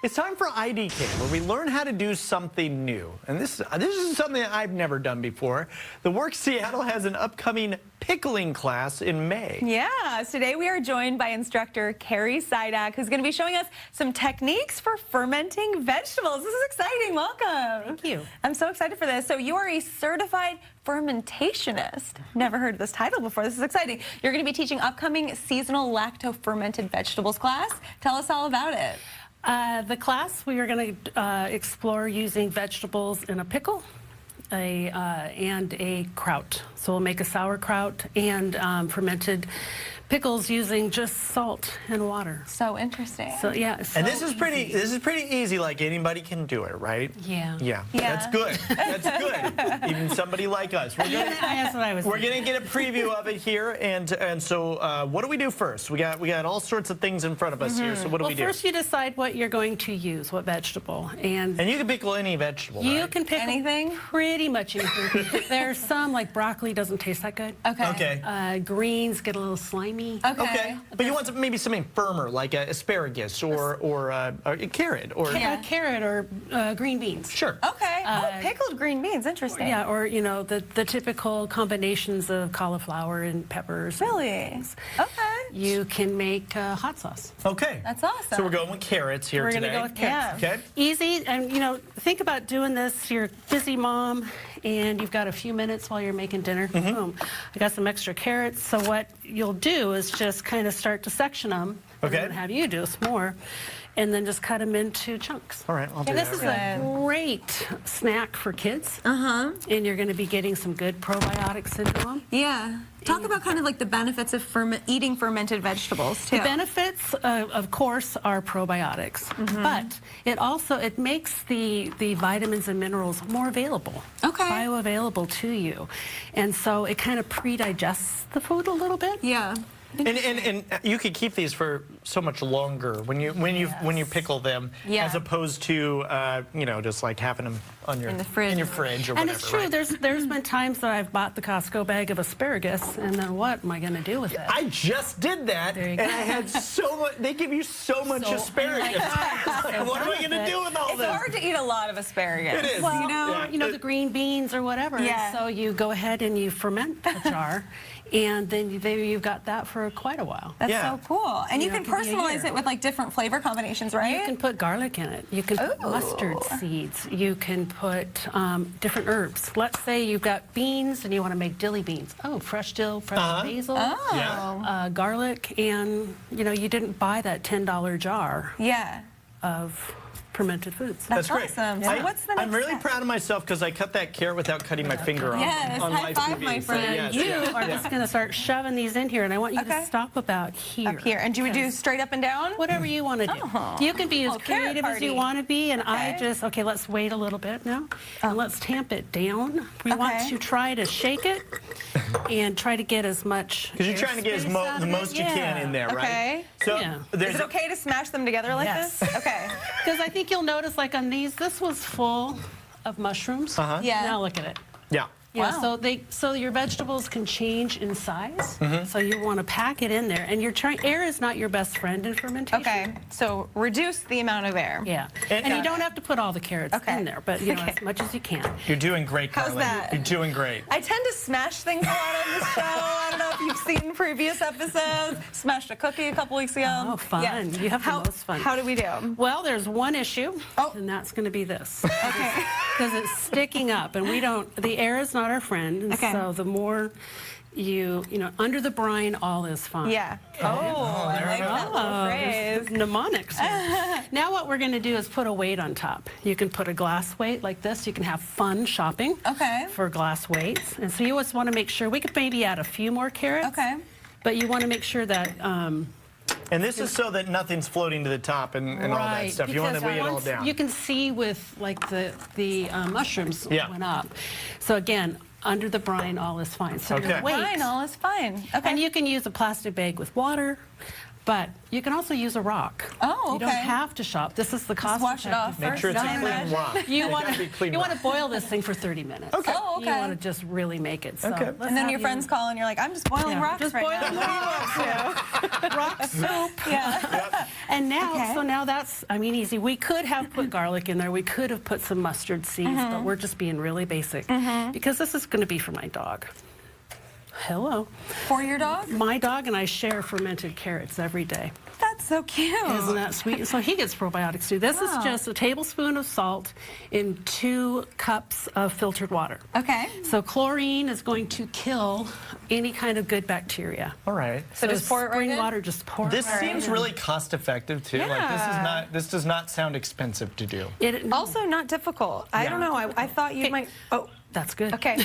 It's time for IDK, where we learn how to do something new. And this is something that I've never done before. The Work Seattle has an upcoming pickling class in May. Yeah, today we are joined by instructor Carrie Siadak, who's going to be showing us some techniques for fermenting vegetables. This is exciting. Welcome. Thank you. I'm so excited for this. So you are a certified fermentationist. Never heard of this title before. This is exciting. You're going to be teaching upcoming seasonal lacto-fermented vegetables class. Tell us all about it. The class, we are going to explore using vegetables in a pickle and a kraut. So we'll make a sauerkraut and fermented pickles using just salt and water. So interesting. So yeah. And this is pretty easy. Like anybody can do it, right? Yeah. Yeah. That's good. That's good. Even somebody like us. That's what I was. We're gonna get a preview of it here, and so what do we do first? We got all sorts of things in front of us here. So what do we do? Well, first you decide what you're going to use, what vegetable, and you can pickle any vegetable. You right? can pick anything. Pretty much anything. There's some like broccoli doesn't taste that good. Okay. Okay. Greens get a little slimy. Okay. But you want maybe something firmer, like asparagus or a carrot or a carrot or green beans. Sure. Okay. Pickled green beans. Interesting. Yeah, or you know the typical combinations of cauliflower and peppers. Really? Okay. You can make hot sauce. Okay. That's awesome. So we're going with carrots here We're today. We're going to go with carrots. Yeah. Okay. Easy, and you know, think about doing this. You're a busy mom, and you've got a few minutes while you're making dinner. Boom. I got some extra carrots. So what you'll do is just kind of start to section them. Okay. And then have you do some more, and then just cut them into chunks. All right, I'll do And this that. is a great snack for kids. And you're going to be getting some good probiotics into them. Yeah. Talk about kind of like the benefits of eating fermented vegetables too. The benefits, of course, are probiotics, but it makes the vitamins and minerals more available, bioavailable to you, and so it kind of pre-digests the food a little bit. Yeah. And you could keep these for so much longer when you pickle them, as opposed to you know, just like having them on your in the fridge or whatever. And it's true. Right? There's been times that I've bought the Costco bag of asparagus, and then what am I going to do with it? I just did that, and I had so much. They give you so much asparagus. What am I going to do with all this? It's hard to eat a lot of asparagus. It is. Well, you know, the green beans or whatever. Yeah. So you go ahead and you ferment the jar, and then you've got that for quite a while. That's so cool. And you can it could be a personalize year. it with like different flavor combinations, right? You can put garlic in it. You can put mustard seeds. You can put different herbs. Let's say you've got beans and you want to make dilly beans. Oh, fresh dill, fresh basil, garlic, and you know, you didn't buy that $10 jar of fermented foods. That's great. Awesome. So what's the next I'm really step? proud of myself because I cut that carrot without cutting my finger off. Yes, on high live five, TV. my friend. So, You are just going to start shoving these in here, and I want you to stop about here. Up here. And do we do straight up and down? Whatever you want to do. You can be as creative as you want to be, and let's wait a little bit now, and let's tamp it down. We want to try to shake it and try to get as much. Because you're trying to get the most you can in there, right? So is it okay to smash them together like this? Okay. Because I think you'll notice, like on these, this was full of mushrooms. Yeah. Now look at it. Yeah. Yeah, so your vegetables can change in size. So you want to pack it in there, and air is not your best friend in fermentation. Okay, so reduce the amount of air. Yeah, and you don't have to put all the carrots in there, but you know, as much as you can. You're doing great, Carly. How's that? You're doing great. I tend to smash things a lot on this show. I don't know if you've seen previous episodes. Smashed a cookie a couple weeks ago. Oh, fun. Yeah. You have the most fun. How do we do? Well, there's one issue, and that's going to be this. Okay. Because it's sticking up, and the air is not our friend, and so the more you know, under the brine, all is fine. Yeah. Oh, I like that little phrase. Mnemonics. Now what we're going to do is put a weight on top. You can put a glass weight like this. You can have fun shopping for glass weights. And so you always want to make sure, we could maybe add a few more carrots. But you want to make sure that... and this is so that nothing's floating to the top and all that stuff. You want to weigh it all down. You can see with like the mushrooms went up. So again, under the brine, all is fine. So your weight, brine, all is fine. And you can use a plastic bag with water, But you can also use a rock. Oh, You don't okay. have to shop. This is the cost. wash it off Make sure it's a Don't clean imagine. rock. You It want gotta be clean to rock. boil this thing for 30 minutes. Okay. Oh, okay. You want to just really make it. So Okay. let's And then have your you- friends call and you're like, I'm just boiling Yeah, rocks just right boiling now. rock soup. Yeah. And now, Okay. so now that's, I mean, easy. We could have put garlic in there. We could have put some mustard seeds, but we're just being really basic because this is going to be for my dog. Hello. For your dog? My dog and I share fermented carrots every day. That's so cute. Isn't that sweet? So he gets probiotics too. This Wow. is just a tablespoon of salt in 2 cups of filtered water. Okay. So chlorine is going to kill any kind of good bacteria. All right. So just pour it right spring in? water, just pour This it right seems in. really cost effective too. Yeah. This does not sound expensive to do. Also not difficult. I Yeah. don't know. I thought you might. Oh. That's good. Okay. I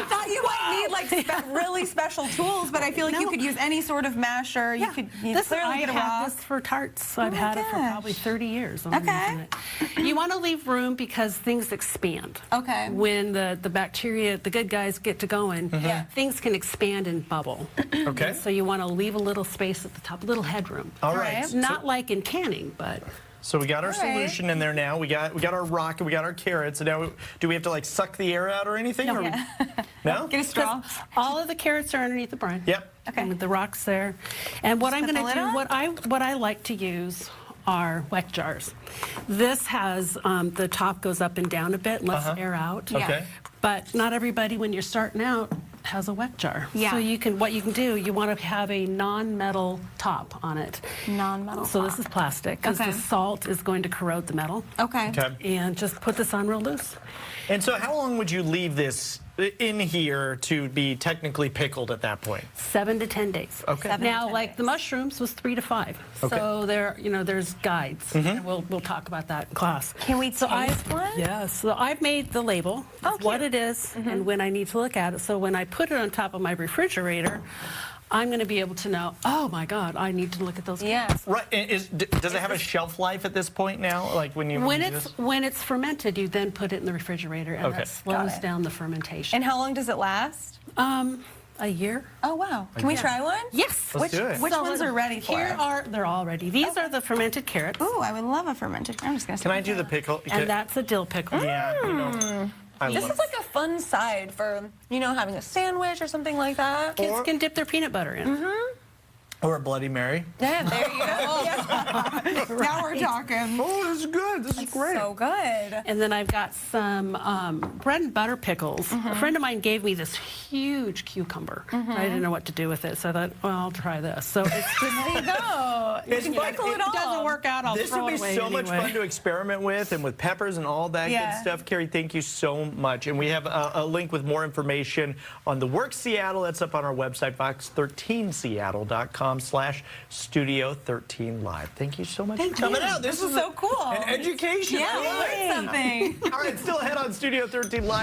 thought you might need like really special tools, but I feel like you No. could use any sort of masher. You could This clearly I get a have rock. this for tarts. I've my had it for gosh. probably 30 years. I'm Okay. using it. You want to leave room because things expand. Okay. When the bacteria, the good guys get to going, Yeah. things can expand and bubble. Okay. So you want to leave a little space at the top, a little headroom. All right. Right. Not like in canning, but So we got our All right. solution in there now. We got our rock and we got our carrots. And now, do we have to like suck the air out or anything? No. Or Yeah. no? Get a straw. all of the carrots are underneath the brine. Yep. Okay. With the rocks there. And what I'm put the going to lid do, on? what I like to use are weck jars. This has, the top goes up and down a bit, lets air out. Yeah. Okay. But not everybody, when you're starting out, has a weck jar. Yeah. So what you can do, you want to have a non-metal top on it. Non-metal So top. this is plastic because Okay. the salt is going to corrode the metal. Okay. Okay. And just put this on real loose. And so how long would you leave this in here to be technically pickled at that point? 7 to 10 days. Okay. 7 to Now, 10 like days. the mushrooms was 3 to 5. Okay. So there's guides. And we'll talk about that in class. Can we taste one? Yes. So I've made the label of what cute. it is and when I need to look at it. So when I put it on top of my refrigerator, I'm going to be able to know, oh my God, I need to look at those. Yeah. Right. Does it have a shelf life at this point now? Like when you When use it's this? when it's fermented, you then put it in the refrigerator, and Okay. that slows Got it. down the fermentation. And how long does it last? A year. Oh wow. Can we try one? Yes. Let's do it. Which ones are ready for Here us? they're all ready. These are the fermented carrots, Ooh, I would love a fermented. I'm just gonna. Can I do the pickle? and that's a dill pickle. Yeah. You know, I This love is like a fun side for having a sandwich or something like that. Kids can dip their peanut butter in. or a Bloody Mary. Yeah, there you go. Yeah. Now we're talking. Oh, this is good. This is great. So good. And then I've got some bread and butter pickles. A friend of mine gave me this huge cucumber. I didn't know what to do with it, so I thought, well, I'll try this. So it's just, There you go. You It's can fun. pickle if it it all. doesn't work out, I'll This throw would it be away so much anyway. fun to experiment with, and with peppers and all that Yeah. good stuff. Carrie, thank you so much. And we have a link with more information on the Work Seattle. That's up on our website, fox13seattle.com/studio13live. Thank you so much for coming out. This is so cool. an education. Yeah, I we love it. learned something. All right, still ahead on Studio 13 Live.